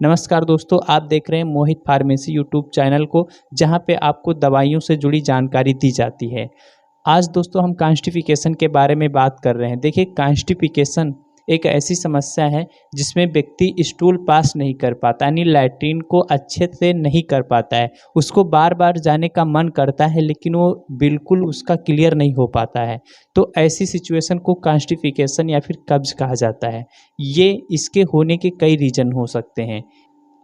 नमस्कार दोस्तों, आप देख रहे हैं मोहित फार्मेसी यूट्यूब चैनल को, जहां पे आपको दवाइयों से जुड़ी जानकारी दी जाती है। आज दोस्तों हम कॉन्स्टिपेशन के बारे में बात कर रहे हैं। देखिए, कॉन्स्टिपेशन एक ऐसी समस्या है जिसमें व्यक्ति स्टूल पास नहीं कर पाता, यानी लैट्रिन को अच्छे से नहीं कर पाता है। उसको बार बार जाने का मन करता है, लेकिन वो बिल्कुल उसका क्लियर नहीं हो पाता है। तो ऐसी सिचुएशन को कॉन्स्टिपेशन या फिर कब्ज कहा जाता है। ये इसके होने के कई रीज़न हो सकते हैं।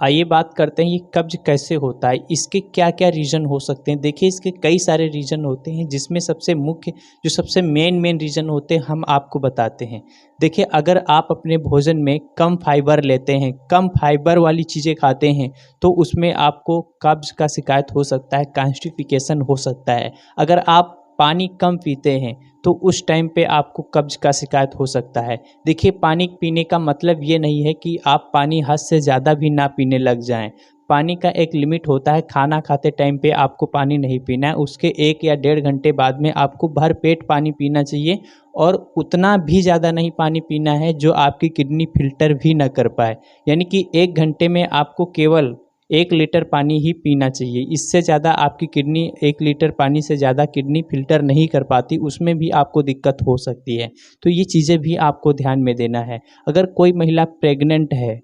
आइए बात करते हैं ये कब्ज कैसे होता है, इसके क्या क्या रीज़न हो सकते हैं। देखिए, इसके कई सारे रीज़न होते हैं, जिसमें सबसे मुख्य जो सबसे मेन रीज़न होते हैं हम आपको बताते हैं। देखिए, अगर आप अपने भोजन में कम फाइबर लेते हैं, कम फाइबर वाली चीज़ें खाते हैं, तो उसमें आपको कब्ज का शिकायत हो सकता है, कॉन्स्टिपेशन हो सकता है। अगर आप पानी कम पीते हैं तो उस टाइम पे आपको कब्ज का शिकायत हो सकता है। देखिए, पानी पीने का मतलब ये नहीं है कि आप पानी हद से ज़्यादा भी ना पीने लग जाएं। पानी का एक लिमिट होता है। खाना खाते टाइम पे आपको पानी नहीं पीना है, उसके 1 या 1.5 घंटे बाद में आपको भर पेट पानी पीना चाहिए, और उतना भी ज़्यादा नहीं पानी पीना है जो आपकी किडनी फिल्टर भी ना कर पाए। यानी कि 1 घंटे में आपको केवल 1 लीटर पानी ही पीना चाहिए। इससे ज़्यादा आपकी किडनी 1 लीटर पानी से ज़्यादा किडनी फ़िल्टर नहीं कर पाती, उसमें भी आपको दिक्कत हो सकती है। तो ये चीज़ें भी आपको ध्यान में देना है। अगर कोई महिला प्रेग्नेंट है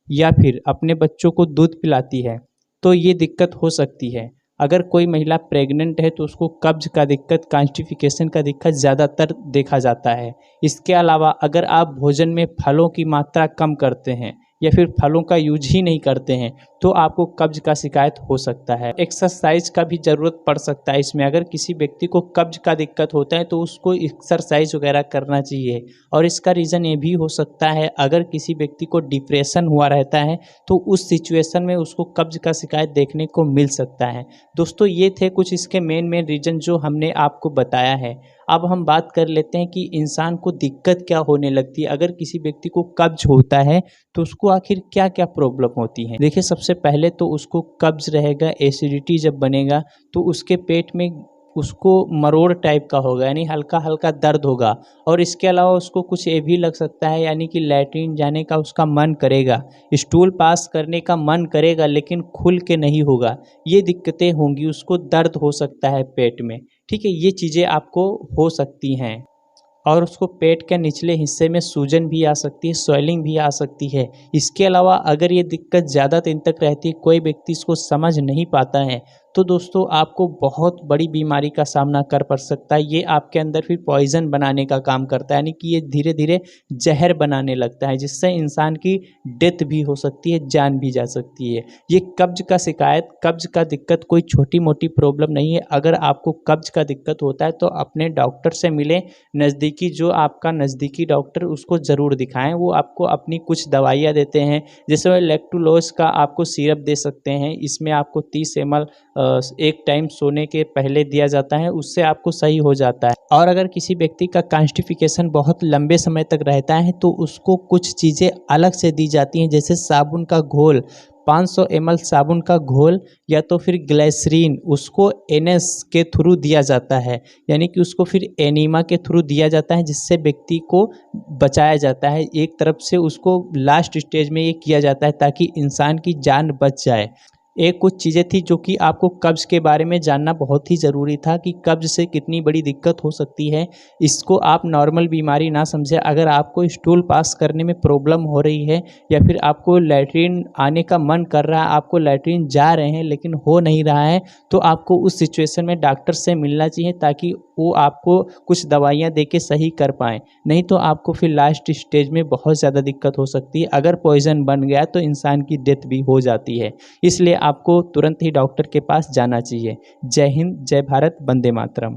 या फिर अपने बच्चों को दूध पिलाती है, तो ये दिक्कत हो सकती है। अगर कोई महिला प्रेग्नेंट है तो उसको कब्ज का दिक्कत, कॉन्स्टिपेशन का दिक्कत ज़्यादातर देखा जाता है। इसके अलावा अगर आप भोजन में फलों की मात्रा कम करते हैं या फिर फलों का यूज ही नहीं करते हैं, तो आपको कब्ज का शिकायत हो सकता है। एक्सरसाइज का भी ज़रूरत पड़ सकता है इसमें। अगर किसी व्यक्ति को कब्ज का दिक्कत होता है तो उसको एक्सरसाइज वगैरह करना चाहिए। और इसका रीज़न ये भी हो सकता है, अगर किसी व्यक्ति को डिप्रेशन हुआ रहता है तो उस सिचुएशन में उसको कब्ज का शिकायत देखने को मिल सकता है। दोस्तों, ये थे कुछ इसके मेन रीज़न जो हमने आपको बताया है। अब हम बात कर लेते हैं कि इंसान को दिक्कत क्या होने लगती है। अगर किसी व्यक्ति को कब्ज होता है तो उसको आखिर क्या क्या प्रॉब्लम होती है। देखिए, सबसे पहले तो उसको कब्ज रहेगा, एसिडिटी जब बनेगा तो उसके पेट में उसको मरोड़ टाइप का होगा, यानी हल्का हल्का दर्द होगा। और इसके अलावा उसको कुछ ये भी लग सकता है, यानी कि लैट्रिन जाने का उसका मन करेगा, स्टूल पास करने का मन करेगा, लेकिन खुल के नहीं होगा। ये दिक्कतें होंगी, उसको दर्द हो सकता है पेट में। ठीक है, ये चीज़ें आपको हो सकती हैं। और उसको पेट के निचले हिस्से में सूजन भी आ सकती है, स्वेलिंग भी आ सकती है। इसके अलावा अगर ये दिक्कत ज़्यादा दिन तक रहती है, कोई व्यक्ति इसको समझ नहीं पाता है, तो दोस्तों आपको बहुत बड़ी बीमारी का सामना कर पड़ सकता है। ये आपके अंदर फिर पॉइज़न बनाने का काम करता है, यानी कि ये धीरे धीरे जहर बनाने लगता है, जिससे इंसान की डेथ भी हो सकती है, जान भी जा सकती है। ये कब्ज का शिकायत, कब्ज का दिक्कत कोई छोटी मोटी प्रॉब्लम नहीं है। अगर आपको कब्ज का दिक्कत होता है तो अपने डॉक्टर से मिलें। नज़दीकी जो आपका नज़दीकी डॉक्टर, उसको ज़रूर दिखाएं। वो आपको अपनी कुछ दवाइयाँ देते हैं, जैसे लैक्टुलोज का आपको सिरप दे सकते हैं। इसमें आपको 30 ml एक टाइम सोने के पहले दिया जाता है, उससे आपको सही हो जाता है। और अगर किसी व्यक्ति का कॉन्स्टिपेशन बहुत लंबे समय तक रहता है तो उसको कुछ चीज़ें अलग से दी जाती हैं, जैसे साबुन का घोल, 500 ml साबुन का घोल, या तो फिर ग्लिसरीन, उसको एनएस के थ्रू दिया जाता है, यानी कि उसको फिर एनीमा के थ्रू दिया जाता है, जिससे व्यक्ति को बचाया जाता है। एक तरफ से उसको लास्ट स्टेज में ये किया जाता है ताकि इंसान की जान बच जाए। ये कुछ चीज़ें थी जो कि आपको कब्ज़ के बारे में जानना बहुत ही ज़रूरी था, कि कब्ज़ से कितनी बड़ी दिक्कत हो सकती है। इसको आप नॉर्मल बीमारी ना समझें। अगर आपको स्टूल पास करने में प्रॉब्लम हो रही है, या फिर आपको लैट्रिन आने का मन कर रहा है, आपको लैट्रिन जा रहे हैं लेकिन हो नहीं रहा है, तो आपको उस सिचुएशन में डॉक्टर से मिलना चाहिए, ताकि वो आपको कुछ दवाइयाँ दे के सही कर पाएँ। नहीं तो आपको फिर लास्ट स्टेज में बहुत ज़्यादा दिक्कत हो सकती है। अगर पॉइज़न बन गया तो इंसान की डेथ भी हो जाती है। इसलिए आपको तुरंत ही डॉक्टर के पास जाना चाहिए। जय हिंद, जय भारत, वंदे मातरम।